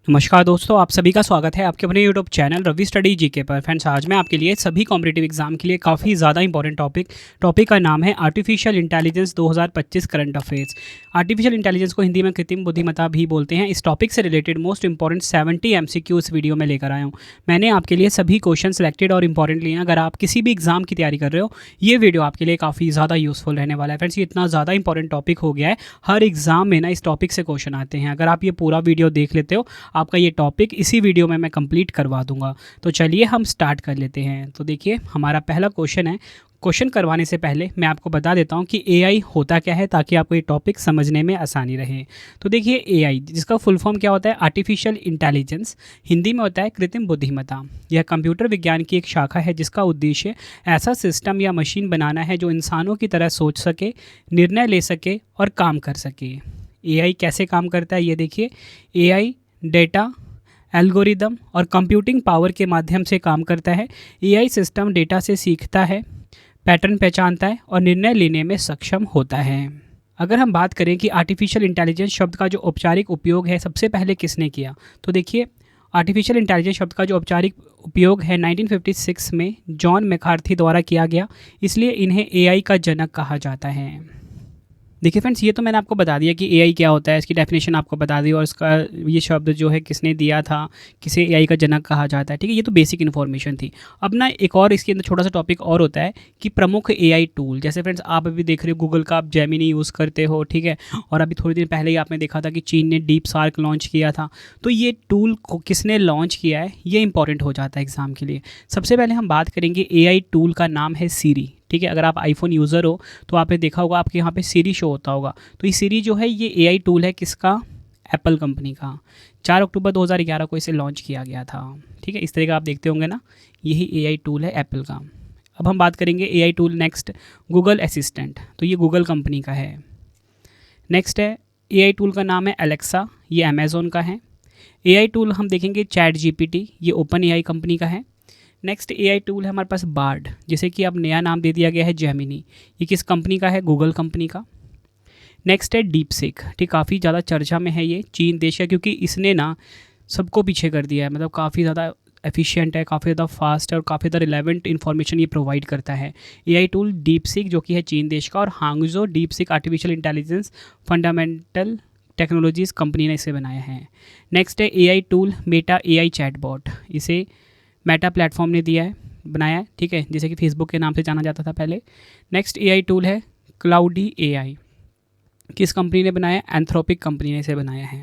नमस्कार दोस्तों, आप सभी का स्वागत है आपके अपने YouTube channel Ravi study GK पर। फ्रेंड्स, आज मैं आपके लिए सभी कॉम्पिटिटिव एग्जाम के लिए काफ़ी ज़्यादा इंपॉर्टेंट टॉपिक का नाम है artificial intelligence 2025 current affairs. Artificial intelligence को हिंदी में कृत्रिम बुद्धिमत्ता भी बोलते हैं। इस टॉपिक से रिलेटेड मोस्ट इंपॉर्टेंट 70 MCQ इस वीडियो में लेकर आया हूँ। मैंने आपके लिए सभी क्वेश्चन सेलेक्टेड और इंपॉर्टेंट लिए हैं। अगर आप किसी भी एग्जाम की तैयारी कर रहे हो, ये वीडियो आपके लिए काफ़ी ज़्यादा यूजफुल रहने वाला है। फ्रेंड्स, ये इतना ज़्यादा इंपॉर्टेंट टॉपिक हो गया है, हर एग्जाम में ना इस टॉपिक से क्वेश्चन आते हैं। अगर आप ये पूरा वीडियो देख लेते हो, आपका ये टॉपिक इसी वीडियो में मैं कंप्लीट करवा दूंगा। तो चलिए हम स्टार्ट कर लेते हैं। तो देखिए, हमारा पहला क्वेश्चन है। क्वेश्चन करवाने से पहले मैं आपको बता देता हूं कि एआई होता क्या है, ताकि आपको ये टॉपिक समझने में आसानी रहे। तो देखिए, एआई जिसका फुल फॉर्म क्या होता है, आर्टिफिशियल इंटेलिजेंस, हिंदी में होता है कृत्रिम बुद्धिमत्ता। यह कंप्यूटर विज्ञान की एक शाखा है जिसका उद्देश्य ऐसा सिस्टम या मशीन बनाना है जो इंसानों की तरह सोच सके, निर्णय ले सके और काम कर सके। एआई कैसे काम करता है, ये देखिए। एआई डेटा, एल्गोरिदम और कंप्यूटिंग पावर के माध्यम से काम करता है। एआई सिस्टम डेटा से सीखता है, पैटर्न पहचानता है और निर्णय लेने में सक्षम होता है। अगर हम बात करें कि आर्टिफिशियल इंटेलिजेंस शब्द का जो औपचारिक उपयोग है सबसे पहले किसने किया, तो देखिए, आर्टिफिशियल इंटेलिजेंस शब्द का जो औपचारिक उपयोग है 1956 में जॉन मैकार्थी द्वारा किया गया, इसलिए इन्हें एआई का जनक कहा जाता है। देखिए फ्रेंड्स, ये तो मैंने आपको बता दिया कि एआई क्या होता है, इसकी डेफिनेशन आपको बता दी और इसका ये शब्द जो है किसने दिया था, किसे एआई का जनक कहा जाता है। ठीक है, ये तो बेसिक इन्फॉर्मेशन थी। अब ना एक और इसके अंदर छोटा सा टॉपिक और होता है कि प्रमुख एआई टूल। जैसे फ्रेंड्स, आप अभी देख रहे हो गूगल का आप जेमिनी यूज़ करते हो, ठीक है, और अभी थोड़ी देर पहले ही आपने देखा था कि चीन ने डीप सार्क लॉन्च किया था। तो ये टूल को किसने लॉन्च किया है, ये इंपॉर्टेंट हो जाता है एग्जाम के लिए। सबसे पहले हम बात करेंगे एआई टूल का नाम है सीरी। ठीक है, अगर आप आईफोन यूज़र हो तो आपने देखा होगा आपके यहाँ पे सीरी शो होता होगा। तो ये सीरी जो है ये एआई टूल है किसका, एप्पल कंपनी का। 4 अक्टूबर 2011 को इसे लॉन्च किया गया था। ठीक है, इस तरह का आप देखते होंगे ना, यही एआई टूल है एप्पल का। अब हम बात करेंगे AI tool next, Google assistant. तो ये गूगल कंपनी का है। नेक्स्ट है एआई टूल का नाम है एलेक्सा, ये अमेज़ोन का है। एआई टूल हम देखेंगे चैट जीपीटी, ये ओपन एआई कंपनी का है। नेक्स्ट एआई टूल है हमारे पास बार्ड, जिसे कि अब नया नाम दे दिया गया है जेमिनी। ये किस कंपनी का है, गूगल कंपनी का। नेक्स्ट है डीप सीक। ठीक, काफ़ी ज़्यादा चर्चा में है ये, चीन देश का, क्योंकि इसने ना सबको पीछे कर दिया है। मतलब काफ़ी ज़्यादा एफिशिएंट है, काफ़ी ज़्यादा फास्ट है और काफ़ी ज़्यादा रिलेवेंट इन्फॉर्मेशन ये प्रोवाइड करता है। एआई टूल डीप सीक जो कि है चीन देश का, और हांगजो deep seek artificial intelligence fundamental technologies company ने इसे बनाया है। नेक्स्ट है AI tool Meta AI chatbot, इसे मेटा प्लेटफॉर्म ने दिया है, बनाया है। ठीक है, जैसे कि फेसबुक के नाम से जाना जाता था पहले। नेक्स्ट एआई टूल है क्लाउडी एआई, किस कंपनी ने बनाया है, एंथ्रोपिक कंपनी ने इसे बनाया है।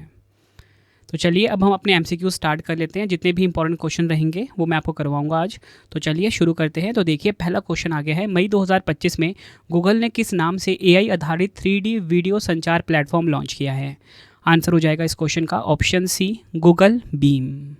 तो चलिए अब हम अपने एमसीक्यू स्टार्ट कर लेते हैं। जितने भी इंपॉर्टेंट क्वेश्चन रहेंगे वो मैं आपको करवाऊंगा आज। तो चलिए शुरू करते हैं। तो देखिए, पहला क्वेश्चन आ गया है, मई 2025 में गूगल ने किस नाम से एआई आधारित 3D वीडियो संचार प्लेटफॉर्म लॉन्च किया है। आंसर हो जाएगा इस क्वेश्चन का option C, Google Beam.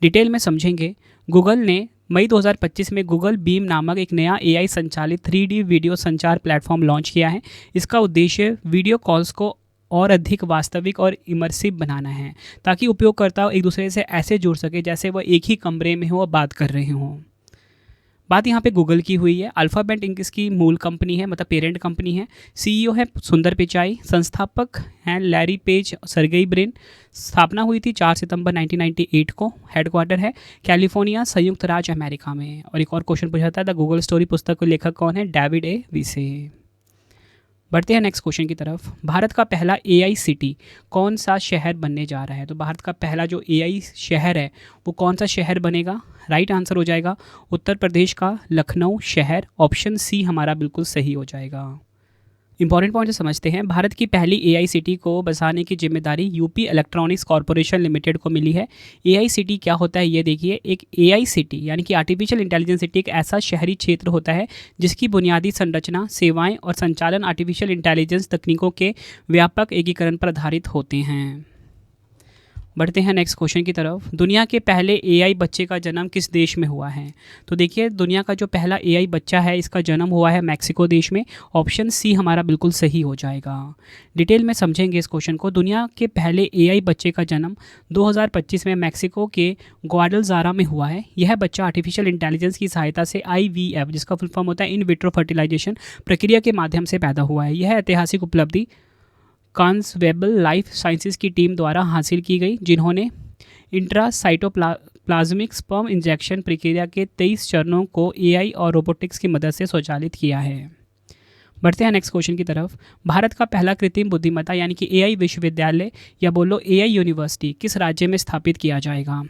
Detail में समझेंगे। गूगल ने मई 2025 में गूगल बीम नामक एक नया एआई संचालित 3D वीडियो संचार प्लेटफॉर्म लॉन्च किया है। इसका उद्देश्य वीडियो कॉल्स को और अधिक वास्तविक और इमर्सिव बनाना है, ताकि उपयोगकर्ता एक दूसरे से ऐसे जुड़ सके जैसे वह एक ही कमरे में हो और बात कर रहे हों। बात यहाँ पे गूगल की हुई है। अल्फ़ाबेट इंक इसकी मूल कंपनी है, मतलब पेरेंट कंपनी है। सीईओ है सुंदर पिचाई, संस्थापक हैं लैरी पेज, सरगेई ब्रिन। स्थापना हुई थी 4 सितंबर 1998 को। हेडक्वार्टर है कैलिफोर्निया, संयुक्त राज्य अमेरिका में। और एक और क्वेश्चन पूछा था, द गूगल स्टोरी पुस्तक के लेखक कौन है, डेविड ए विसे। बढ़ते हैं नेक्स्ट क्वेश्चन की तरफ। भारत का पहला एआई सिटी कौन सा शहर बनने जा रहा है। तो भारत का पहला जो एआई शहर है वो कौन सा शहर बनेगा। राइट आंसर हो जाएगा उत्तर प्रदेश का लखनऊ शहर। ऑप्शन सी हमारा बिल्कुल सही हो जाएगा। इंपॉर्टेंट पॉइंट समझते हैं। भारत की पहली एआई सिटी को बसाने की जिम्मेदारी यूपी इलेक्ट्रॉनिक्स कॉरपोरेशन लिमिटेड को मिली है। एआई सिटी क्या होता है, ये देखिए। एक एआई सिटी यानी कि आर्टिफिशियल इंटेलिजेंस सिटी एक ऐसा शहरी क्षेत्र होता है जिसकी बुनियादी संरचना, सेवाएं और संचालन आर्टिफिशियल इंटेलिजेंस तकनीकों के व्यापक एकीकरण पर आधारित होते हैं। बढ़ते हैं नेक्स्ट क्वेश्चन की तरफ। दुनिया के पहले एआई बच्चे का जन्म किस देश में हुआ है। तो देखिए, दुनिया का जो पहला एआई बच्चा है इसका जन्म हुआ है मैक्सिको देश में। ऑप्शन सी हमारा बिल्कुल सही हो जाएगा। डिटेल में समझेंगे इस क्वेश्चन को। दुनिया के पहले एआई बच्चे का जन्म 2025 में मैक्सिको के ग्वाडलजारा में हुआ है। यह बच्चा आर्टिफिशियल इंटेलिजेंस की सहायता से IVF, जिसका फुल फॉर्म होता है इन विट्रो फर्टिलाइजेशन प्रक्रिया के माध्यम से पैदा हुआ है। यह ऐतिहासिक उपलब्धि कॉन्सवेबल लाइफ साइंसेज की टीम द्वारा हासिल की गई, जिन्होंने इंट्रासाइटोप्लाज्मिक स्पर्म इंजेक्शन प्रक्रिया के 23 चरणों को एआई और रोबोटिक्स की मदद से स्वचालित किया है। बढ़ते हैं नेक्स्ट क्वेश्चन की तरफ। भारत का पहला कृत्रिम बुद्धिमत्ता यानी कि एआई विश्वविद्यालय या बोलो एआई यूनिवर्सिटी किस राज्य में स्थापित किया जाएगा?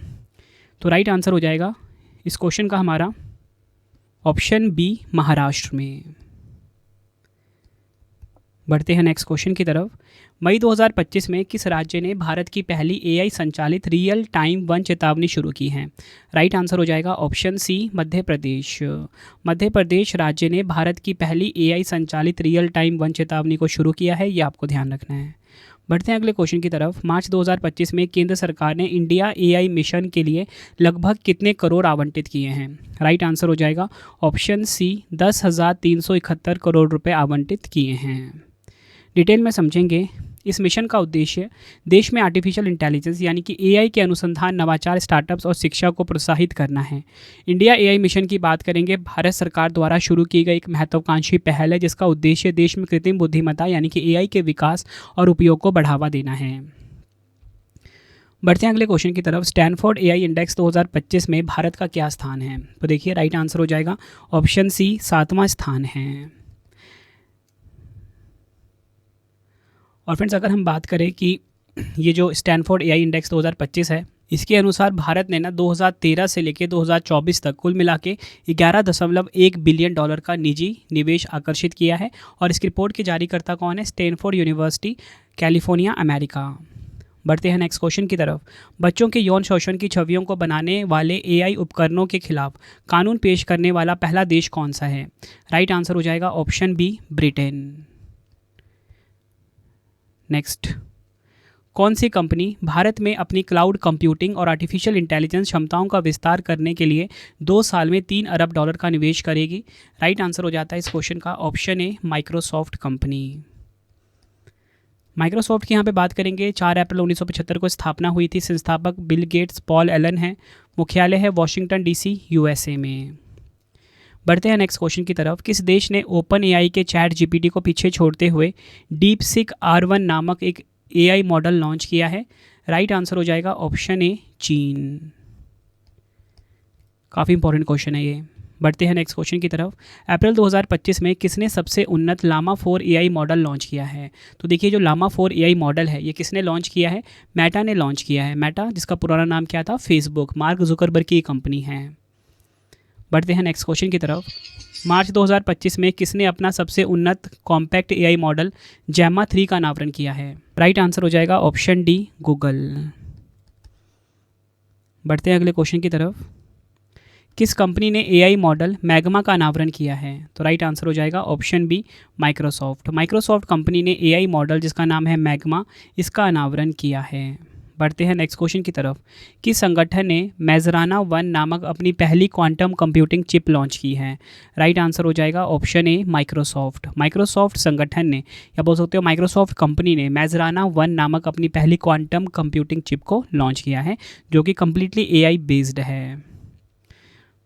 तो राइट आंसर हो जाएगा इस क्वेश्चन का हमारा ऑप्शन बी, महाराष्ट्र में। बढ़ते हैं नेक्स्ट क्वेश्चन की तरफ। मई 2025 में किस राज्य ने भारत की पहली एआई संचालित रियल टाइम वन चेतावनी शुरू की है? राइट आंसर हो जाएगा ऑप्शन सी, मध्य प्रदेश। मध्य प्रदेश राज्य ने भारत की पहली एआई संचालित रियल टाइम वन चेतावनी को शुरू किया है, ये आपको ध्यान रखना है। बढ़ते हैं अगले क्वेश्चन की तरफ। मार्च 2025 में केंद्र सरकार ने इंडिया एआई मिशन के लिए लगभग कितने करोड़ आवंटित किए हैं? राइट आंसर हो जाएगा ऑप्शन सी, 10,371 करोड़ रुपए आवंटित किए हैं। डिटेल में समझेंगे। इस मिशन का उद्देश्य देश में आर्टिफिशियल इंटेलिजेंस यानी कि एआई के अनुसंधान, नवाचार, स्टार्टअप्स और शिक्षा को प्रोत्साहित करना है। इंडिया एआई मिशन की बात करेंगे, भारत सरकार द्वारा शुरू की गई एक महत्वाकांक्षी पहल है जिसका उद्देश्य देश में कृत्रिम बुद्धिमत्ता यानी कि एआई के विकास और उपयोग को बढ़ावा देना है। बढ़ते हैं अगले क्वेश्चन की तरफ। स्टैनफोर्ड एआई इंडेक्स 2025 में भारत का क्या स्थान है? तो देखिए राइट आंसर हो जाएगा ऑप्शन सी, 7वां स्थान है। और फ्रेंड्स अगर हम बात करें कि ये जो स्टैनफोर्ड एआई इंडेक्स 2025 है, इसके अनुसार भारत ने 2013 से लेकर 2024 तक कुल मिला के 11.1 बिलियन डॉलर का निजी निवेश आकर्षित किया है। और इस रिपोर्ट के जारीकर्ता कौन है? Stanford university, California, America. बढ़ते हैं नेक्स्ट क्वेश्चन की तरफ। बच्चों के यौन शोषण की छवियों को बनाने वाले एआई उपकरणों के खिलाफ कानून पेश करने वाला पहला देश कौन सा है? राइट आंसर हो जाएगा ऑप्शन बी, ब्रिटेन। नेक्स्ट, कौन सी कंपनी भारत में अपनी क्लाउड कंप्यूटिंग और आर्टिफिशियल इंटेलिजेंस क्षमताओं का विस्तार करने के लिए 2 साल में $3 अरब का निवेश करेगी? राइट आंसर हो जाता है इस क्वेश्चन का option A, Microsoft company. Microsoft की यहाँ पे बात करेंगे, 4 अप्रैल 1975 को स्थापना हुई थी। संस्थापक बिल गेट्स, पॉल एलन है। मुख्यालय है वॉशिंगटन डीसी, यूएसए में। बढ़ते हैं नेक्स्ट क्वेश्चन की तरफ। किस देश ने ओपन एआई के चैट जीपीटी को पीछे छोड़ते हुए डीपसीक R1 नामक एक एआई मॉडल लॉन्च किया है? राइट आंसर हो जाएगा ऑप्शन ए, चीन। काफ़ी इंपॉर्टेंट क्वेश्चन है ये। बढ़ते हैं नेक्स्ट क्वेश्चन की तरफ। अप्रैल 2025 में किसने सबसे उन्नत लामा 4 एआई मॉडल लॉन्च किया है? तो देखिए जो लामा 4 एआई मॉडल है ये किसने लॉन्च किया है? मेटा ने लॉन्च किया है। मेटा जिसका पुराना नाम क्या था? फेसबुक, मार्क जुकरबर्ग की कंपनी है। बढ़ते हैं नेक्स्ट क्वेश्चन की तरफ। मार्च 2025 में किसने अपना सबसे उन्नत कॉम्पैक्ट एआई मॉडल जैमा 3 का अनावरण किया है? राइट आंसर हो जाएगा ऑप्शन डी, गूगल। बढ़ते हैं अगले क्वेश्चन की तरफ। किस कंपनी ने एआई मॉडल मैग्मा का अनावरण किया है? तो राइट आंसर हो जाएगा option B, Microsoft. Microsoft company ने एआई मॉडल जिसका नाम है मैग्मा, इसका अनावरण किया है। बढ़ते हैं नेक्स्ट क्वेश्चन की तरफ। किस संगठन ने मेजराना 1 नामक अपनी पहली क्वांटम कंप्यूटिंग चिप लॉन्च की है? राइट आंसर हो जाएगा ऑप्शन ए, माइक्रोसॉफ्ट। माइक्रोसॉफ्ट संगठन ने या बोल सकते हो माइक्रोसॉफ्ट कंपनी ने मेजराना 1 नामक अपनी पहली क्वांटम कंप्यूटिंग चिप को लॉन्च किया है जो कि कम्प्लीटली एआई बेस्ड है।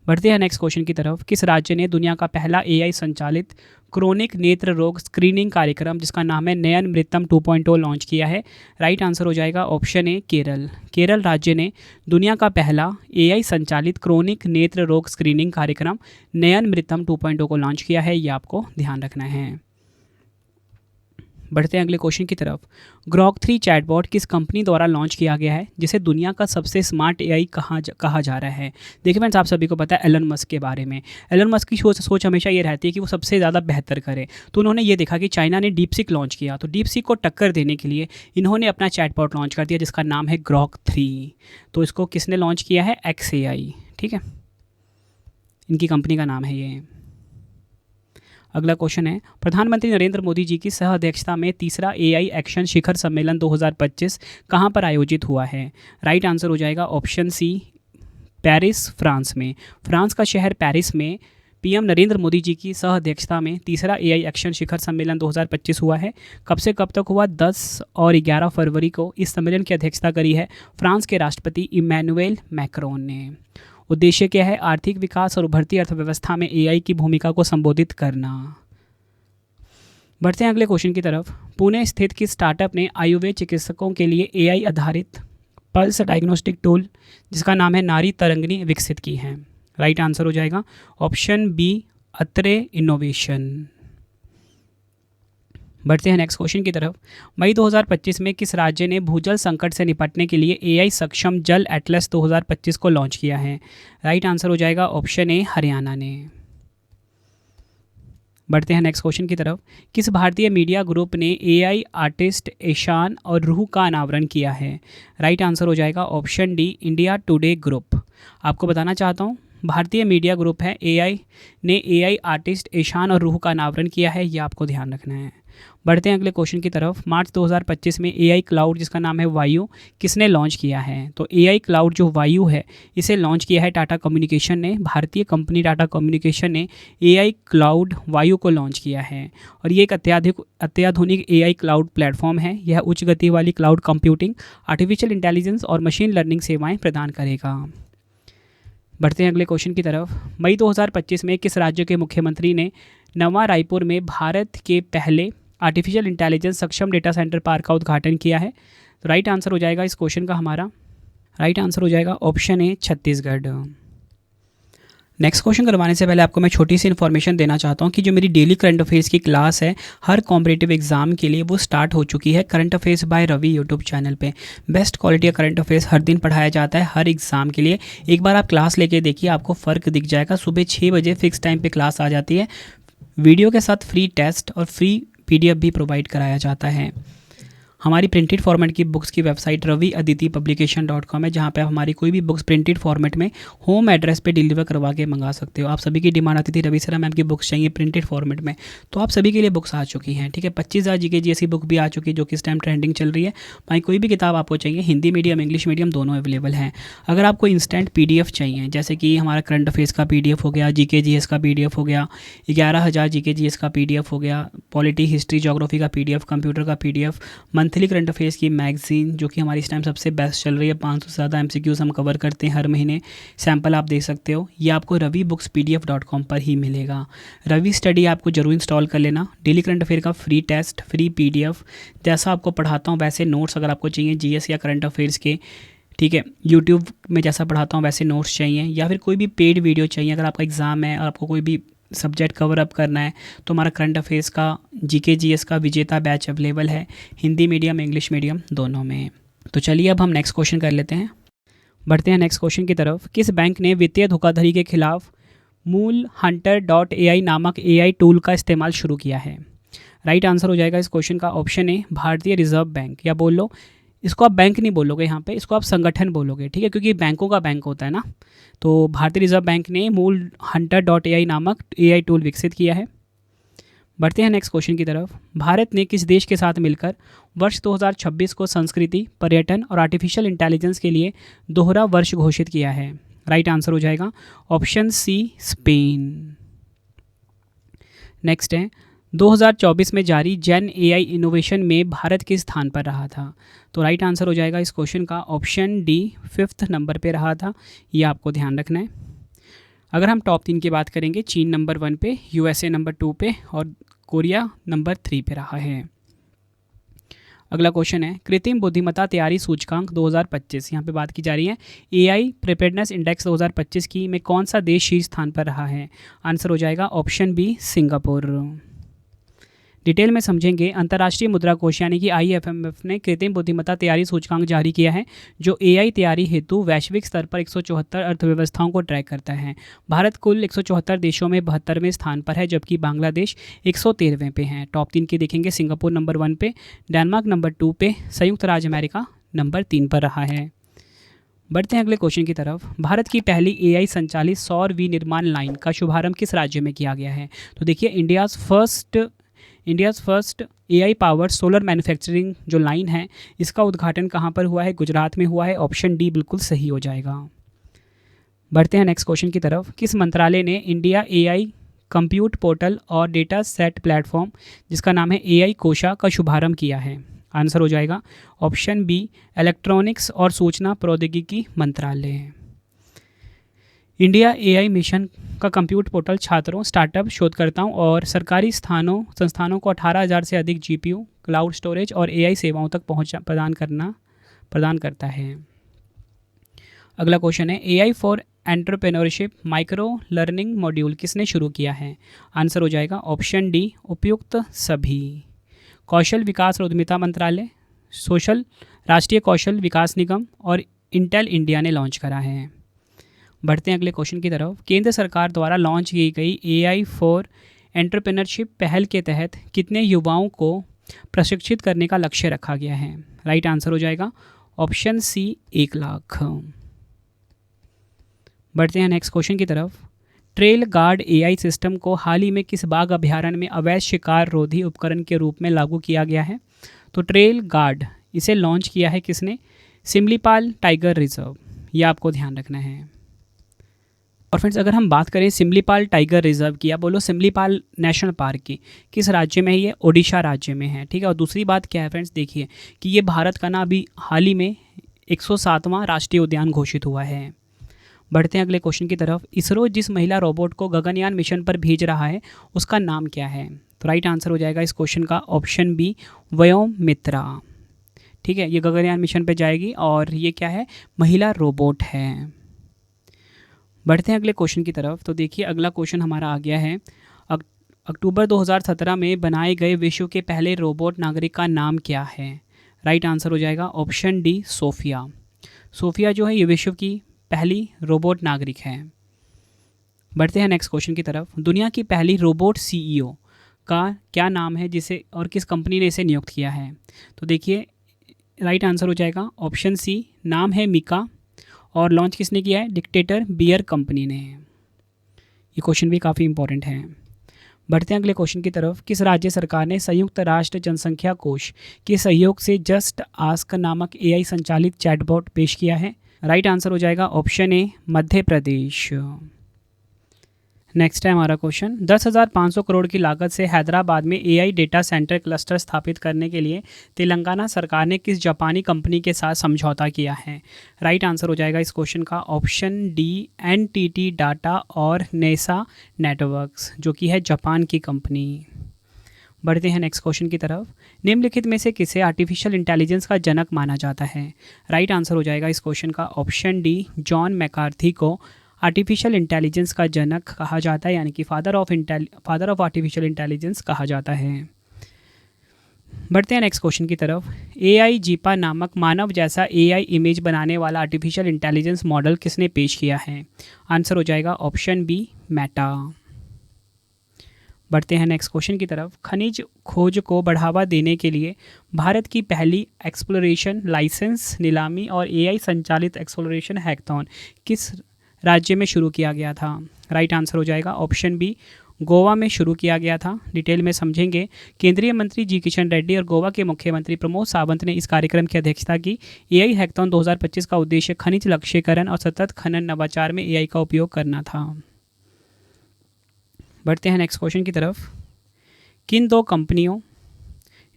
बढ़ते हैं नेक्स्ट क्वेश्चन की तरफ। किस राज्य ने दुनिया का पहला एआई संचालित क्रोनिक नेत्र रोग स्क्रीनिंग कार्यक्रम जिसका नाम है नयन मृतम 2.0 लॉन्च किया है? राइट आंसर हो जाएगा ऑप्शन ए, केरल। केरल राज्य ने दुनिया का पहला एआई संचालित क्रोनिक नेत्र रोग स्क्रीनिंग कार्यक्रम नयन मृतम 2.0 को लॉन्च किया है, ये आपको ध्यान रखना है। बढ़ते हैं अगले क्वेश्चन की तरफ। ग्रॉक 3 चैटबॉट किस कंपनी द्वारा लॉन्च किया गया है जिसे दुनिया का सबसे स्मार्ट एआई कहा जा रहा है? देखिए फ्रेंड्स आप सभी को पता है एलन मस्क के बारे में। एलन मस्क की सोच हमेशा ये रहती है कि वो सबसे ज़्यादा बेहतर करे। तो उन्होंने ये देखा कि चाइना ने डीपसीक लॉन्च किया, तो डीपसीक को टक्कर देने के लिए इन्होंने अपना चैटबॉट लॉन्च कर दिया जिसका नाम है ग्रॉक 3। तो इसको किसने लॉन्च किया है? XAI, ठीक है, इनकी कंपनी का नाम है ये। अगला क्वेश्चन है, प्रधानमंत्री नरेंद्र मोदी जी की सह अध्यक्षता में तीसरा एआई एक्शन शिखर सम्मेलन 2025 कहाँ पर आयोजित हुआ है? राइट आंसर हो जाएगा ऑप्शन सी, पेरिस, फ्रांस में। फ्रांस का शहर पेरिस में पीएम नरेंद्र मोदी जी की सह अध्यक्षता में तीसरा एआई एक्शन शिखर सम्मेलन 2025 हुआ है। कब से कब तक हुआ? 10 और 11 फरवरी को इस सम्मेलन की अध्यक्षता करी है फ्रांस के राष्ट्रपति इमैनुएल मैक्रोन ने। उद्देश्य क्या है? आर्थिक विकास और उभरती अर्थव्यवस्था में एआई की भूमिका को संबोधित करना। बढ़ते हैं अगले क्वेश्चन की तरफ। पुणे स्थित किस स्टार्टअप ने आयुर्वेद चिकित्सकों के लिए एआई आधारित पल्स डायग्नोस्टिक टूल जिसका नाम है नारी तरंगिणी विकसित की है? राइट आंसर हो जाएगा ऑप्शन बी अत्रे इनोवेशन। बढ़ते हैं नेक्स्ट क्वेश्चन की तरफ। मई 2025 में किस राज्य ने भूजल संकट से निपटने के लिए एआई सक्षम जल एटलस 2025 को लॉन्च किया है? राइट आंसर हो जाएगा ऑप्शन ए हरियाणा ने। बढ़ते हैं नेक्स्ट क्वेश्चन की तरफ। किस भारतीय मीडिया ग्रुप ने एआई आर्टिस्ट ईशान और रूह का अनावरण किया है? राइट आंसर हो जाएगा option D India today group. आपको बताना चाहता हूँ भारतीय मीडिया ग्रुप है एआई आर्टिस्ट ईशान और रूह का अनावरण किया है, ये आपको ध्यान रखना है। बढ़ते हैं अगले क्वेश्चन की तरफ। मार्च 2025 में एआई क्लाउड जिसका नाम है वायु किसने लॉन्च किया है? तो एआई क्लाउड जो वायु है इसे लॉन्च किया है टाटा कम्युनिकेशन ने। भारतीय कंपनी टाटा कम्युनिकेशन ने एआई क्लाउड वायु को लॉन्च किया है और ये एक अत्याधुनिक एआई क्लाउड प्लेटफॉर्म है। यह उच्च गति वाली क्लाउड कंप्यूटिंग, आर्टिफिशियल इंटेलिजेंस और मशीन लर्निंग सेवाएं प्रदान करेगा। बढ़ते हैं अगले क्वेश्चन की तरफ। मई 2025 में किस राज्य के मुख्यमंत्री ने नवा रायपुर में भारत के पहले आर्टिफिशियल इंटेलिजेंस सक्षम डेटा सेंटर पार्क का उद्घाटन किया है? तो राइट आंसर हो जाएगा इस क्वेश्चन का हमारा राइट आंसर हो जाएगा option A Chhattisgarh. Next question करवाने से पहले आपको मैं छोटी सी इन्फॉर्मेशन देना चाहता हूँ कि जो मेरी डेली करंट अफेयर्स की क्लास है हर कॉम्पिटिटिव एग्जाम के लिए वो स्टार्ट हो चुकी है। Current affairs by Ravi YouTube channel पे बेस्ट क्वालिटी का करंट अफेयर्स हर दिन पढ़ाया जाता है हर एग्जाम के लिए। एक बार आप क्लास लेके देखिए, आपको फ़र्क दिख जाएगा। सुबह 6 बजे फिक्स टाइम पर क्लास आ जाती है। वीडियो के साथ फ्री टेस्ट और फ्री PDF भी प्रोवाइड कराया जाता है। हमारी प्रिंटेड फॉर्मेट की बुक्स की वेबसाइट raviaditipublication.com है, जहाँ पे आप हमारी कोई भी बुक्स प्रिंटेड फॉर्मेट में होम एड्रेस पे डिलीवर करवा के मंगा सकते हो। आप सभी की डिमांड आती थी रवि सर मैम की बुक्स चाहिए प्रिंटेड फॉर्मेट में, तो आप सभी के लिए बुक्स आ चुकी हैं। ठीक है, 25,000 GK GS की बुक भी आ चुकी है जो कि इस टाइम ट्रेंडिंग चल रही है। भाई कोई भी किताब आपको चाहिए, हिंदी मीडियम इंग्लिश मीडियम दोनों अवेलेबल हैं। अगर आपको इंस्टेंट PDF चाहिए, जैसे कि हमारा करंट अफेयर्स का PDF हो गया, GK GS का PDF हो गया, 11,000 GK GS का PDF हो गया, पॉलिटी हिस्ट्री जोग्राफी का PDF, कंप्यूटर का PDF, मंथली करंट अफेयर्स की मैगजीन जो कि हमारी इस टाइम सबसे बेस्ट चल रही है, 500 से ज़्यादा MCQs हम कवर करते हैं हर महीने, सैम्पल आप देख सकते हो। ये आपको ravibookspdf.com पर ही मिलेगा। रवि स्टडी आपको जरूर इंस्टॉल कर लेना। डेली करंट अफेयर का फ्री टेस्ट, फ्री PDF, जैसा आपको पढ़ाता हूँ वैसे नोट्स अगर आपको चाहिए GS या करंट अफेयर्स के, ठीक है, यूट्यूब में जैसा पढ़ाता हूँ वैसे नोट्स चाहिए, या फिर कोई भी पेड वीडियो चाहिए, अगर आपका एग्ज़ाम है और आपको कोई भी सब्जेक्ट कवर अप करना है तो हमारा करंट अफेयर्स का GK GS का विजेता बैच अवेलेबल है हिंदी मीडियम इंग्लिश मीडियम दोनों में। तो चलिए अब हम नेक्स्ट क्वेश्चन कर लेते हैं। बढ़ते हैं नेक्स्ट क्वेश्चन की तरफ। किस बैंक ने वित्तीय धोखाधड़ी के खिलाफ मूल hunter.ai नामक AI टूल का इस्तेमाल शुरू किया है? राइट आंसर हो जाएगा इस क्वेश्चन का ऑप्शन ए भारतीय रिजर्व बैंक, या बोल लो इसको आप बैंक नहीं बोलोगे यहाँ पे, इसको आप संगठन बोलोगे, ठीक है, क्योंकि बैंकों का बैंक होता है ना। तो भारतीय रिजर्व बैंक ने मूल hunter.ai नामक AI टूल विकसित किया है। बढ़ते हैं नेक्स्ट क्वेश्चन की तरफ। भारत ने किस देश के साथ मिलकर वर्ष 2026 को संस्कृति, पर्यटन और आर्टिफिशियल इंटेलिजेंस के लिए दोहरा वर्ष घोषित किया है? राइट आंसर हो जाएगा ऑप्शन सी स्पेन। नेक्स्ट है 2024 में जारी जेन AI इनोवेशन में भारत किस स्थान पर रहा था? तो राइट आंसर हो जाएगा इस क्वेश्चन का ऑप्शन डी 5th नंबर पे रहा था। ये आपको ध्यान रखना है। अगर हम टॉप 3 की बात करेंगे, चीन नंबर 1 पे, USA नंबर 2 पे और कोरिया नंबर 3 पे रहा है। अगला क्वेश्चन है कृत्रिम बुद्धिमत्ता तैयारी सूचकांक 2025, यहाँ पे बात की जा रही है AI प्रिपेयर्डनेस इंडेक्स 2025 की में कौन सा देश शीर्ष स्थान पर रहा है? आंसर हो जाएगा ऑप्शन बी सिंगापुर। डिटेल में समझेंगे। अंतर्राष्ट्रीय मुद्रा कोष यानी कि IFMF ने कृत्रिम बुद्धिमत्ता तैयारी सूचकांक जारी किया है जो AI तैयारी हेतु वैश्विक स्तर पर 174 अर्थव्यवस्थाओं को ट्रैक करता है। भारत कुल 174 देशों में 72वें स्थान पर है, जबकि बांग्लादेश 113वें पे हैं। टॉप 3 की देखेंगे, सिंगापुर नंबर 1 पे, डेनमार्क नंबर 2 पे, संयुक्त राज्य अमेरिका नंबर 3 पर रहा है। बढ़ते हैं अगले क्वेश्चन की तरफ। भारत की पहली AI संचालित सौर विनिर्माण लाइन का शुभारंभ किस राज्य में किया गया है? तो देखिए India's first AI powered solar manufacturing जो लाइन है इसका उद्घाटन कहाँ पर हुआ है? गुजरात में हुआ है। ऑप्शन डी बिल्कुल सही हो जाएगा। बढ़ते हैं नेक्स्ट क्वेश्चन की तरफ। किस मंत्रालय ने इंडिया AI कंप्यूट पोर्टल और डेटा सेट प्लेटफॉर्म जिसका नाम है AI कोशा का शुभारंभ किया है? आंसर हो जाएगा ऑप्शन बी इलेक्ट्रॉनिक्स और सूचना प्रौद्योगिकी मंत्रालय। इंडिया AI मिशन का कंप्यूट पोर्टल छात्रों, स्टार्टअप, शोधकर्ताओं और सरकारी संस्थानों को 18,000 से अधिक GPU, क्लाउड स्टोरेज और AI सेवाओं तक पहुंच प्रदान करता है। अगला क्वेश्चन है AI for entrepreneurship micro learning module किसने शुरू किया है? आंसर हो जाएगा ऑप्शन डी उपयुक्त सभी। कौशल विकास और उद्यमिता मंत्रालय, सोशल राष्ट्रीय कौशल विकास निगम और इंटेल इंडिया ने लॉन्च करा है। बढ़ते हैं अगले क्वेश्चन की तरफ। केंद्र सरकार द्वारा लॉन्च की गई एआई फॉर एंटरप्रेन्योरशिप पहल के तहत कितने युवाओं को प्रशिक्षित करने का लक्ष्य रखा गया है? राइट आंसर हो जाएगा ऑप्शन सी 1 लाख। बढ़ते हैं नेक्स्ट क्वेश्चन की तरफ। ट्रेल गार्ड एआई सिस्टम को हाल ही में किस बाघ अभयारण्य में अवैध शिकार रोधी उपकरण के रूप में लागू किया गया है? तो ट्रेल गार्ड इसे लॉन्च किया है किसने? सिमलीपाल टाइगर रिजर्व, यह आपको ध्यान रखना है। और फ्रेंड्स अगर हम बात करें सिमलीपाल टाइगर रिजर्व की या बोलो सिमलीपाल नेशनल पार्क की, किस राज्य में है ये? ओडिशा राज्य में है, ठीक है। और दूसरी बात क्या है फ्रेंड्स, देखिए कि ये भारत का ना अभी हाल ही में 107वां राष्ट्रीय उद्यान घोषित हुआ है। बढ़ते हैं अगले क्वेश्चन की तरफ। इसरो जिस महिला रोबोट को गगनयान मिशन पर भेज रहा है उसका नाम क्या है? तो राइट आंसर हो जाएगा इस क्वेश्चन का ऑप्शन बी व्योम मित्रा, ठीक है। ये गगनयान मिशन पर जाएगी और ये क्या है? महिला रोबोट है। बढ़ते हैं अगले क्वेश्चन की तरफ। तो देखिए अगला क्वेश्चन हमारा आ गया है, अक्टूबर 2017 में बनाए गए विश्व के पहले रोबोट नागरिक का नाम क्या है? राइट आंसर हो जाएगा ऑप्शन डी सोफिया। सोफिया जो है ये विश्व की पहली रोबोट नागरिक है। बढ़ते हैं नेक्स्ट क्वेश्चन की तरफ। दुनिया की पहली रोबोट सीईओ का क्या नाम है जिसे और किस कंपनी ने इसे नियुक्त किया है? तो देखिए राइट आंसर हो जाएगा ऑप्शन सी, नाम है मिका और लॉन्च किसने किया है? डिक्टेटर बियर कंपनी ने। ये क्वेश्चन भी काफ़ी इंपॉर्टेंट है। बढ़ते हैं अगले क्वेश्चन की तरफ। किस राज्य सरकार ने संयुक्त राष्ट्र जनसंख्या कोष के सहयोग से जस्ट आस्क नामक एआई संचालित चैटबॉट पेश किया है? राइट आंसर हो जाएगा option A Madhya Pradesh. Next है हमारा क्वेश्चन, 10,500 करोड़ की लागत से हैदराबाद में एआई डेटा सेंटर क्लस्टर स्थापित करने के लिए तेलंगाना सरकार ने किस जापानी कंपनी के साथ समझौता किया है? राइट आंसर हो जाएगा इस क्वेश्चन का ऑप्शन डी एनटीटी डाटा और नेसा नेटवर्क्स, जो कि है जापान की कंपनी। बढ़ते हैं नेक्स्ट क्वेश्चन की तरफ। निम्नलिखित में से किसे आर्टिफिशियल इंटेलिजेंस का जनक माना जाता है? राइट आंसर हो जाएगा इस क्वेश्चन का ऑप्शन डी जॉन मैकार्थी को आर्टिफिशियल इंटेलिजेंस का जनक कहा जाता है, यानी कि फादर ऑफ आर्टिफिशियल इंटेलिजेंस कहा जाता है। बढ़ते हैं नेक्स्ट क्वेश्चन की तरफ। एआई जीपा नामक मानव जैसा एआई इमेज बनाने वाला आर्टिफिशियल इंटेलिजेंस मॉडल किसने पेश किया है? आंसर हो जाएगा ऑप्शन बी मेटा। बढ़ते हैं नेक्स्ट क्वेश्चन की तरफ। खनिज खोज को बढ़ावा देने के लिए भारत की पहली एक्सप्लोरेशन लाइसेंस नीलामी और एआई संचालित एक्सप्लोरेशन हैकथॉन किस राज्य में शुरू किया गया था? राइट आंसर हो जाएगा ऑप्शन बी गोवा में शुरू किया गया था। डिटेल में समझेंगे। केंद्रीय मंत्री जी किशन रेड्डी और गोवा के मुख्यमंत्री प्रमोद सावंत ने इस कार्यक्रम की अध्यक्षता की। एआई हैकथॉन 2025 का उद्देश्य खनिज लक्ष्यीकरण और सतत खनन नवाचार में एआई का उपयोग करना था। बढ़ते हैं नेक्स्ट क्वेश्चन की तरफ। किन दो कंपनियों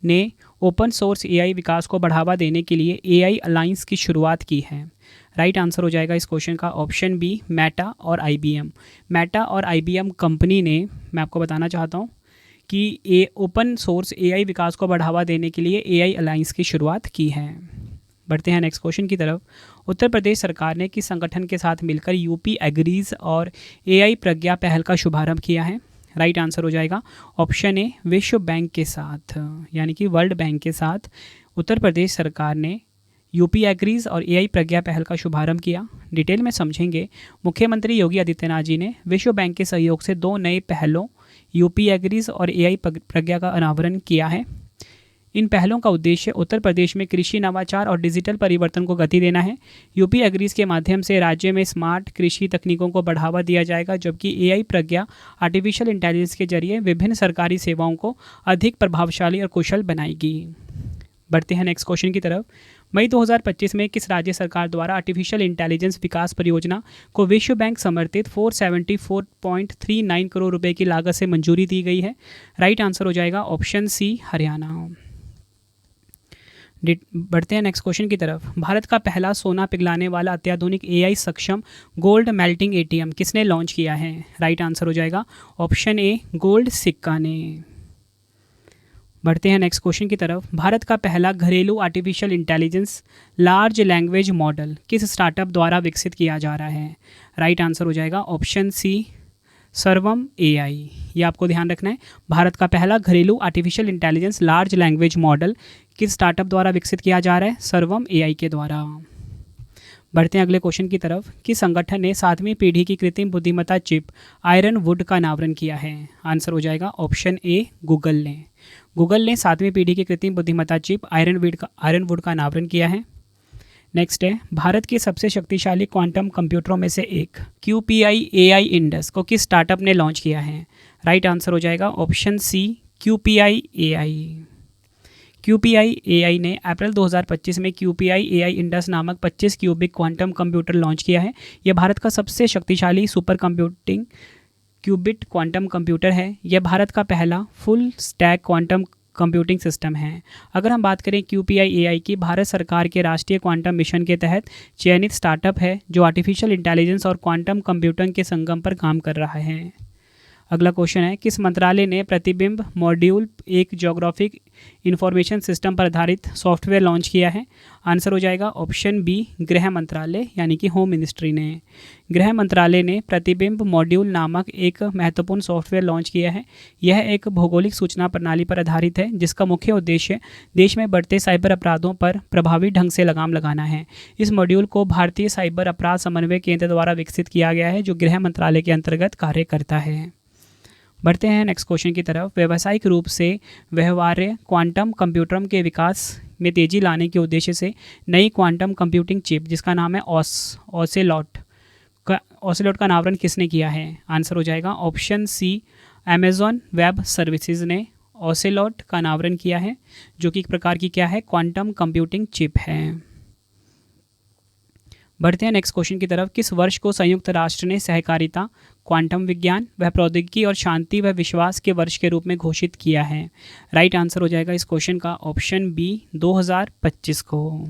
ने ओपन सोर्स एआई विकास को बढ़ावा देने के लिए एआई अलायंस की शुरुआत की है? राइट आंसर हो जाएगा इस क्वेश्चन का ऑप्शन बी मेटा और आईबीएम। मेटा और आईबीएम कंपनी ने, मैं आपको बताना चाहता हूँ कि ओपन सोर्स एआई विकास को बढ़ावा देने के लिए एआई अलायंस की शुरुआत की है। बढ़ते हैं नेक्स्ट क्वेश्चन की तरफ। उत्तर प्रदेश सरकार ने किस संगठन के साथ मिलकर यूपी एग्रीज और एआई प्रज्ञा पहल का शुभारंभ किया है? राइट आंसर हो जाएगा ऑप्शन ए विश्व बैंक के साथ, यानी कि वर्ल्ड बैंक के साथ उत्तर प्रदेश सरकार ने यूपी एग्रीज और एआई प्रज्ञा पहल का शुभारंभ किया। डिटेल में समझेंगे। मुख्यमंत्री योगी आदित्यनाथ जी ने विश्व बैंक के सहयोग से 2 नए पहलों यूपी एग्रीज और एआई प्रज्ञा का अनावरण किया है। इन पहलों का उद्देश्य उत्तर प्रदेश में कृषि नवाचार और डिजिटल परिवर्तन को गति देना है। यूपी एग्रीज के माध्यम से राज्य में स्मार्ट कृषि तकनीकों को बढ़ावा दिया जाएगा, जबकि एआई प्रज्ञा आर्टिफिशियल इंटेलिजेंस के जरिए विभिन्न सरकारी सेवाओं को अधिक प्रभावशाली और कुशल बनाएगी। बढ़ते हैं नेक्स्ट क्वेश्चन की तरफ। मई 2025 में किस राज्य सरकार द्वारा आर्टिफिशियल इंटेलिजेंस विकास परियोजना को विश्व बैंक समर्थित 474.39 करोड़ रुपए की लागत से मंजूरी दी गई है? राइट आंसर हो जाएगा ऑप्शन सी हरियाणा। बढ़ते हैं नेक्स्ट क्वेश्चन की तरफ। भारत का पहला सोना पिघलाने वाला अत्याधुनिक एआई सक्षम गोल्ड मेल्टिंग एटीएम किसने लॉन्च किया है? राइट आंसर हो जाएगा ऑप्शन ए गोल्ड सिक्का ने। बढ़ते हैं नेक्स्ट क्वेश्चन की तरफ। भारत का पहला घरेलू artificial intelligence large language model किस स्टार्टअप द्वारा विकसित किया जा रहा है? राइट आंसर हो जाएगा ऑप्शन सी, सर्वम एआई। ये आपको ध्यान रखना है। भारत का पहला घरेलू artificial intelligence large language model किस स्टार्टअप द्वारा विकसित किया जा रहा है? सर्वम एआई के द्वारा। बढ़ते हैं अगले क्वेश्चन की तरफ। किस संगठन ने 7वीं पीढ़ी की कृत्रिम बुद्धिमत्ता चिप आयरन वुड का अनावरण किया है? आंसर हो जाएगा ऑप्शन ए, गूगल ने। गूगल ने 7वीं पीढ़ी की कृत्रिम बुद्धिमत्ता चिप आयरन वुड का अनावरण किया है। नेक्स्ट है, भारत के सबसे शक्तिशाली क्वांटम कंप्यूटरों में से एक QPI AI इंडस को किस स्टार्टअप ने लॉन्च किया है? राइट आंसर हो जाएगा option C, QPI AI। QPI AI ने अप्रैल 2025 में QPI AI इंडस नामक 25 क्यूबिक क्वांटम कंप्यूटर लॉन्च किया है। यह भारत का सबसे शक्तिशाली super computing qubit quantum computer है। यह भारत का पहला full stack quantum computing system है। अगर हम बात करें QPI AI की, भारत सरकार के राष्ट्रीय क्वांटम मिशन के तहत चयनित स्टार्टअप है जो आर्टिफिशियल इंटेलिजेंस और क्वांटम कंप्यूटिंग के संगम पर काम कर रहा है। अगला क्वेश्चन है, किस मंत्रालय ने प्रतिबिंब मॉड्यूल एक ज्योग्राफिक इंफॉर्मेशन सिस्टम पर आधारित सॉफ्टवेयर लॉन्च किया है? आंसर हो जाएगा ऑप्शन बी, गृह मंत्रालय यानी कि होम मिनिस्ट्री ने। गृह मंत्रालय ने प्रतिबिंब मॉड्यूल नामक एक महत्वपूर्ण सॉफ्टवेयर लॉन्च किया है। यह एक भौगोलिक सूचना प्रणाली पर आधारित है जिसका मुख्य उद्देश्य देश में बढ़ते साइबर अपराधों पर प्रभावी ढंग से लगाम लगाना है। इस मॉड्यूल को भारतीय साइबर अपराध समन्वय केंद्र द्वारा विकसित किया गया है जो गृह मंत्रालय के अंतर्गत कार्य करता है। बढ़ते हैं नेक्स्ट क्वेश्चन की तरफ। व्यावसायिक रूप से व्यवहार्य क्वांटम कंप्यूटरों के विकास में तेजी लाने के उद्देश्य से नई क्वांटम कंप्यूटिंग चिप जिसका नाम है ऑसेलॉट का अनावरण किसने किया है? आंसर हो जाएगा option C, Amazon Web Services ने ऑसेलॉट का अनावरण किया है जो कि एक प्रकार की क्या है, क्वांटम कंप्यूटिंग चिप है। बढ़ते हैं नेक्स्ट क्वेश्चन की तरफ। किस वर्ष को संयुक्त राष्ट्र ने सहकारिता, क्वांटम विज्ञान व प्रौद्योगिकी और शांति व विश्वास के वर्ष के रूप में घोषित किया है? राइट आंसर हो जाएगा इस क्वेश्चन का ऑप्शन बी, 2025 को।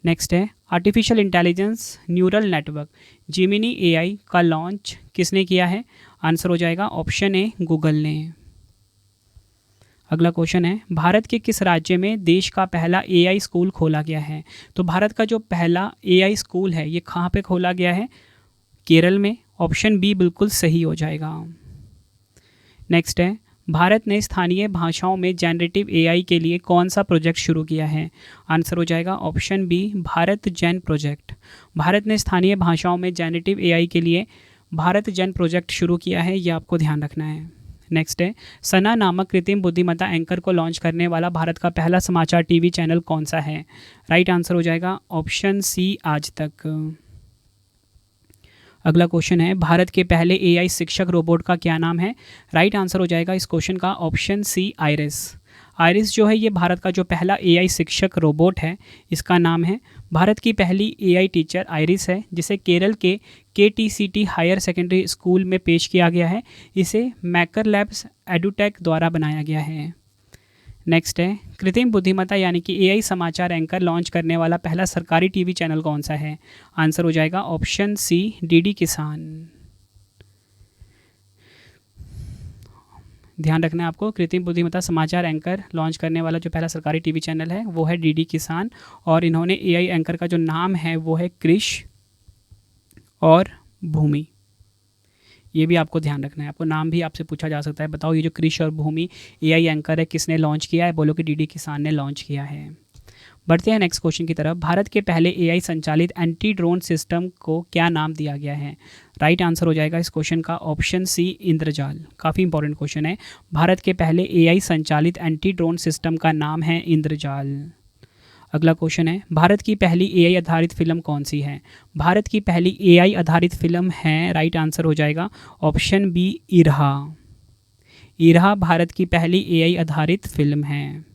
नेक्स्ट है, artificial intelligence neural network Gemini AI का लॉन्च किसने किया है? आंसर हो जाएगा ऑप्शन ए, गूगल ने। अगला क्वेश्चन है, भारत के किस राज्य में देश का पहला AI स्कूल खोला गया है? तो भारत का जो पहला AI स्कूल है ये कहाँ पे खोला गया है? केरल में। ऑप्शन बी बिल्कुल सही हो जाएगा। नेक्स्ट है, भारत ने स्थानीय भाषाओं में जनरेटिव AI के लिए कौन सा प्रोजेक्ट शुरू किया है? आंसर हो जाएगा ऑप्शन बी, भारत जन प्रोजेक्ट। भारत ने स्थानीय भाषाओं में जनरेटिव AI के लिए भारत जन प्रोजेक्ट शुरू किया है, ये आपको ध्यान रखना है। नेक्स्ट है, सना नामक कृत्रिम बुद्धिमत्ता एंकर को लॉन्च करने वाला भारत का पहला समाचार टीवी चैनल कौन सा है? राइट आंसर हो जाएगा ऑप्शन सी, आज तक। अगला क्वेश्चन है, भारत के पहले AI शिक्षक रोबोट का क्या नाम है? राइट आंसर हो जाएगा इस क्वेश्चन का ऑप्शन सी, आइरिस। आइरिस जो है ये भारत का जो पहला AI शिक्षक रोबोट है इसका नाम है। भारत की पहली AI टीचर आइरिस है जिसे केरल के KTCT हायर सेकेंडरी स्कूल में पेश किया गया है। इसे मैकर लैब्स एडुटेक द्वारा बनाया गया है। नेक्स्ट है, कृत्रिम बुद्धिमत्ता यानी कि AI समाचार एंकर लॉन्च करने वाला पहला सरकारी टीवी चैनल कौन सा है? आंसर हो जाएगा ऑप्शन सी, DD किसान। ध्यान रखना है आपको, कृत्रिम बुद्धिमत्ता समाचार एंकर लॉन्च करने वाला जो पहला सरकारी टीवी चैनल है वो है DD किसान और इन्होंने AI एंकर का जो नाम है वो है कृष और भूमि। ये भी आपको ध्यान रखना है, आपको नाम भी आपसे पूछा जा सकता है। बताओ ये जो कृष और भूमि AI एंकर है किसने लॉन्च किया है? बोलो कि DD किसान ने लॉन्च किया है। बढ़ते हैं नेक्स्ट क्वेश्चन की तरफ। भारत के पहले AI संचालित एंटी ड्रोन सिस्टम को क्या नाम दिया गया है? राइट आंसर हो जाएगा इस क्वेश्चन का ऑप्शन सी, इंद्रजाल। काफ़ी इंपॉर्टेंट क्वेश्चन है। भारत के पहले AI संचालित एंटी ड्रोन सिस्टम का नाम है इंद्रजाल। अगला क्वेश्चन है, भारत की पहली AI आधारित फिल्म कौन सी है? भारत की पहली AI आधारित फिल्म है, राइट आंसर हो जाएगा ऑप्शन बी, इरहा। इरहा भारत की पहली AI आधारित फिल्म है।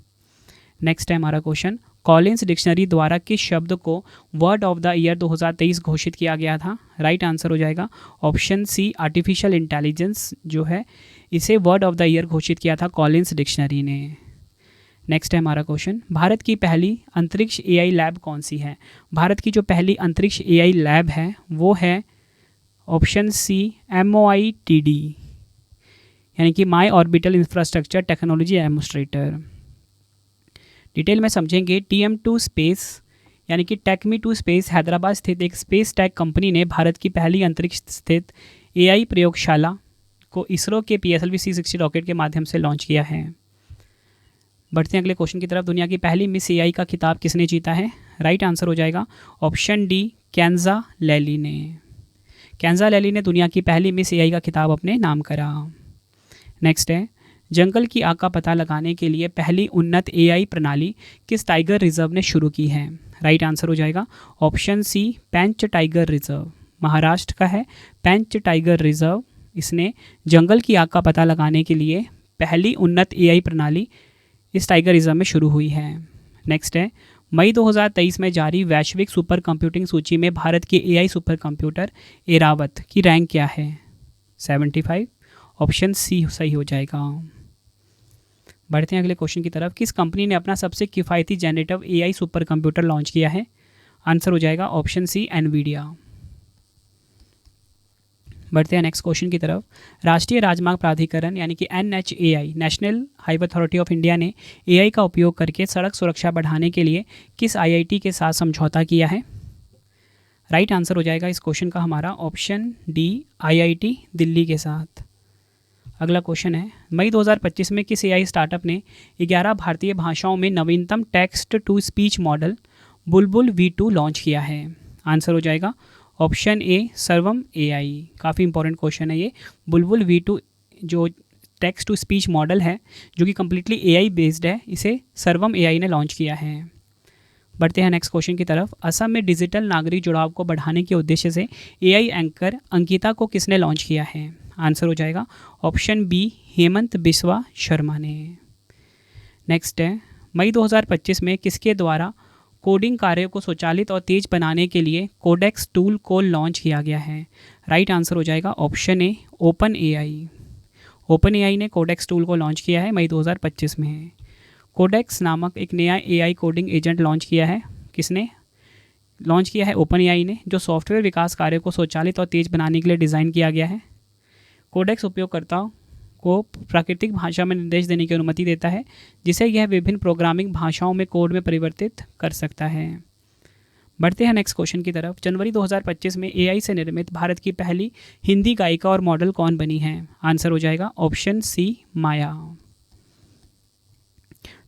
नेक्स्ट है हमारा क्वेश्चन, कॉलिन्स डिक्शनरी द्वारा किस शब्द को वर्ड ऑफ द ईयर 2023 घोषित किया गया था? राइट आंसर हो जाएगा ऑप्शन सी, आर्टिफिशियल इंटेलिजेंस जो है इसे वर्ड ऑफ द ईयर घोषित किया था कॉलिन्स डिक्शनरी ने। नेक्स्ट है हमारा क्वेश्चन, भारत की पहली अंतरिक्ष AI लैब कौन सी है? भारत की जो पहली अंतरिक्ष AI लैब है वो है ऑप्शन सी, MOITD यानी कि my orbital infrastructure technology demonstrator. Detail में समझेंगे। TM2 स्पेस यानी कि टेकमी2 स्पेस हैदराबाद स्थित एक स्पेस टेक कंपनी ने भारत की पहली अंतरिक्ष स्थित AI प्रयोगशाला को इसरो के PSLV C60 रॉकेट के माध्यम से लॉन्च किया है। बढ़ते हैं अगले क्वेश्चन की तरफ। दुनिया की पहली मिस AI का खिताब किसने जीता है? राइट आंसर हो जाएगा ऑप्शन डी, केंजा लैली ने। केंजा लैली ने दुनिया की पहली मिस AI का खिताब अपने नाम करा। नेक्स्ट है, जंगल की आग का पता लगाने के लिए पहली उन्नत AI प्रणाली किस टाइगर रिजर्व ने शुरू की है? राइट आंसर हो जाएगा ऑप्शन सी, पेंच टाइगर रिजर्व। महाराष्ट्र का है पेंच टाइगर रिजर्व। इसने जंगल की आग का पता लगाने के लिए पहली उन्नत AI प्रणाली इस टाइगर रिजर्व में शुरू हुई है। नेक्स्ट है, मई 2023 में जारी वैश्विक सुपर कंप्यूटिंग सूची में भारत के AI सुपर कंप्यूटर एरावत की रैंक क्या है? 75। ऑप्शन सी सही हो जाएगा। बढ़ते हैं अगले क्वेश्चन की तरफ। किस कंपनी ने अपना सबसे किफ़ायती generative AI super computer launch किया है? आंसर हो जाएगा ऑप्शन सी, एनवीडिया। बढ़ते हैं नेक्स्ट क्वेश्चन की तरफ। राष्ट्रीय राजमार्ग प्राधिकरण यानी कि NHAI national highway authority of India ने AI का उपयोग करके सड़क सुरक्षा बढ़ाने के लिए किस IIT के साथ समझौता किया है? राइट आंसर हो जाएगा इस क्वेश्चन का हमारा ऑप्शन डी, IIT दिल्ली के साथ। अगला क्वेश्चन है, मई 2025 में किस AI स्टार्टअप ने 11 भारतीय भाषाओं में नवीनतम text to speech model Bulbul V2 launch किया है? आंसर हो जाएगा ऑप्शन ए, सर्वम AI। काफ़ी इंपॉर्टेंट क्वेश्चन है ये। बुलबुल V2 जो टेक्स्ट टू स्पीच मॉडल है जो कि कम्प्लीटली AI बेस्ड है, इसे सर्वम AI ने लॉन्च किया है। बढ़ते हैं नेक्स्ट क्वेश्चन की तरफ। असम में डिजिटल नागरिक जुड़ाव को बढ़ाने के उद्देश्य से AI एंकर अंकिता को किसने लॉन्च किया है? आंसर हो जाएगा ऑप्शन बी, हेमंत बिस्वा शर्मा ने। नेक्स्ट है, मई 2025 में किसके द्वारा कोडिंग कार्य को स्वचालित और तेज बनाने के लिए कोडेक्स टूल को लॉन्च किया गया है? राइट आंसर हो जाएगा option A, open AI। Open AI ने कोडेक्स टूल को लॉन्च किया है मई 2025 में। कोडेक्स नामक एक नया AI कोडिंग एजेंट लॉन्च किया है। किसने लॉन्च किया है? ओपन AI ने, जो सॉफ्टवेयर विकास कार्य को स्वचालित और तेज बनाने के लिए डिज़ाइन किया गया है। कोडेक्स उपयोगकर्ताओं को प्राकृतिक भाषा में निर्देश देने की अनुमति देता है, जिसे यह विभिन्न प्रोग्रामिंग भाषाओं में कोड में परिवर्तित कर सकता है। बढ़ते हैं नेक्स्ट क्वेश्चन की तरफ। जनवरी 2025 में AI से निर्मित भारत की पहली हिंदी गायिका और मॉडल कौन बनी है? आंसर हो जाएगा ऑप्शन सी, माया।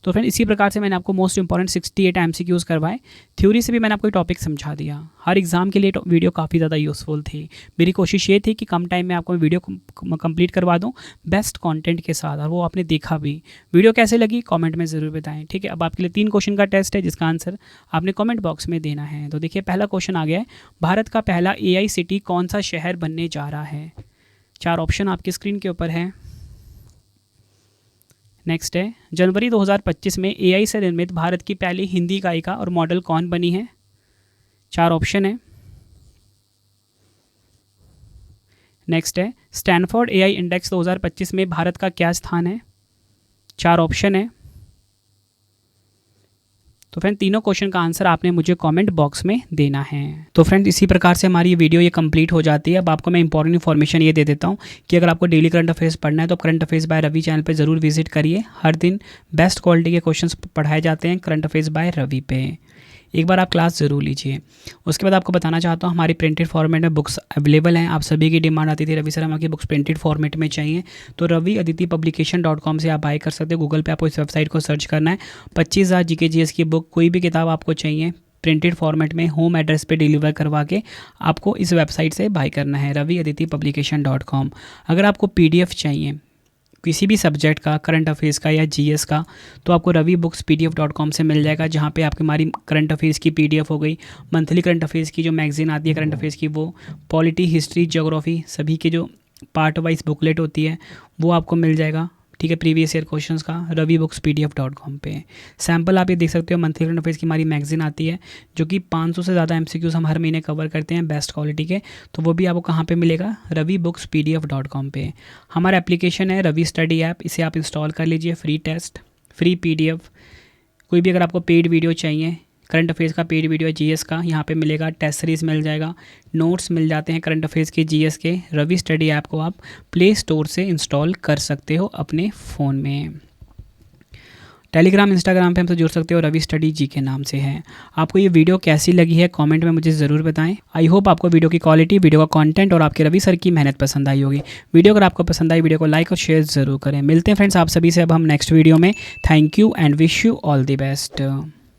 तो फ्रेंड, इसी प्रकार से मैंने आपको मोस्ट इंपॉर्टेंट 68 MCQs करवाए। थ्योरी से भी मैंने आपको टॉपिक समझा दिया। हर एग्जाम के लिए वीडियो काफ़ी ज़्यादा यूज़फुल थी। मेरी कोशिश ये थी कि कम टाइम में आपको वीडियो कंप्लीट करवा दूं बेस्ट कंटेंट के साथ, और वो आपने देखा भी। वीडियो कैसे लगी कमेंट में ज़रूर बताएं, ठीक है। अब आपके लिए 3 क्वेश्चन का टेस्ट है जिसका आंसर आपने कमेंट बॉक्स में देना है। तो देखिए, पहला क्वेश्चन आ गया है, भारत का पहला AI सिटी कौन सा शहर बनने जा रहा है? 4 ऑप्शन आपकी स्क्रीन के ऊपर है। नेक्स्ट है, जनवरी 2025 में AI से निर्मित भारत की पहली हिंदी गायिका और मॉडल कौन बनी है? 4 ऑप्शन है। नेक्स्ट है, स्टैनफोर्ड AI इंडेक्स 2025 में भारत का क्या स्थान है? 4 ऑप्शन है। तो फ्रेंड, तीनों क्वेश्चन का आंसर आपने मुझे कमेंट बॉक्स में देना है। तो फ्रेंड, इसी प्रकार से हमारी ये वीडियो ये कंप्लीट हो जाती है। अब आपको मैं इंपॉर्टेंट इन्फॉर्मेशन ये दे देता हूँ कि अगर आपको डेली करंट अफेयर्स पढ़ना है तो current affairs by Ravi channel पे ज़रूर विजिट करिए। हर दिन बेस्ट क्वालिटी के क्वेश्चंस पढ़ाए जाते हैं करंट अफेयर्स बाय रवि पे। एक बार आप क्लास ज़रूर लीजिए। उसके बाद आपको बताना चाहता हूँ, हमारी प्रिंटेड फॉर्मेट में बुक्स अवेलेबल हैं। आप सभी की डिमांड आती थी, रवि सर हमारी बुक्स प्रिंटेड फॉर्मेट में चाहिए, तो रवि अदिति पब्लिकेशन.com से आप बाय कर सकते हो। गूगल पे आपको इस वेबसाइट को सर्च करना है। 25,000 GK GS की बुक, कोई भी किताब आपको चाहिए प्रिंटेड फॉर्मेट में होम एड्रेस पे डिलीवर करवा के आपको इस वेबसाइट से बाय करना है, रवि अदिति पब्लिकेशन.com। अगर आपको PDF चाहिए किसी भी सब्जेक्ट का, करंट अफेयर्स का या GS का, तो आपको रवि बुक्स PDF.com से मिल जाएगा, जहाँ पे आपकी हमारी करंट अफेयर्स की PDF हो गई, मंथली करंट अफेयर्स की जो मैगजीन आती है करंट अफेयर्स की, वो पॉलिटी, हिस्ट्री, ज्योग्राफी सभी के जो पार्ट वाइज बुकलेट होती है वो आपको मिल जाएगा, ठीक है। प्रीवियस ईयर क्वेश्चंस का रवि बुक्स PDF.com पे सैम्पल आप ये देख सकते हो। मंथली करंट अफेयर्स की हमारी मैगजीन आती है जो कि 500 से ज़्यादा MCQs हम हर महीने कवर करते हैं बेस्ट क्वालिटी के, तो वो भी आपको कहाँ पे मिलेगा? रवि बुक्स PDF.com पे। हमारा एप्लीकेशन है रवि स्टडी ऐप, इसे आप इंस्टॉल कर लीजिए। फ्री टेस्ट, फ्री PDF, कोई भी अगर आपको पेड वीडियो चाहिए करंट अफेयर्स का पेड वीडियो है जीएस का, यहाँ पे मिलेगा। टेस्ट सीरीज मिल जाएगा, नोट्स मिल जाते हैं करंट अफेयर्स के जीएस के। रवि स्टडी ऐप को आप प्ले स्टोर से इंस्टॉल कर सकते हो अपने फ़ोन में। टेलीग्राम इंस्टाग्राम पे हमसे जुड़ सकते हो, रवि स्टडी जी के नाम से है। आपको ये वीडियो कैसी लगी है कमेंट में मुझे ज़रूर बताएं। आई होप आपको वीडियो की क्वालिटी, वीडियो का कंटेंट और आपके रवि सर की मेहनत पसंद आई होगी। वीडियो अगर आपको पसंद आई, वीडियो को लाइक और शेयर ज़रूर करें। मिलते हैं फ्रेंड्स आप सभी से अब हम नेक्स्ट वीडियो में। Thank you and wish you all the best.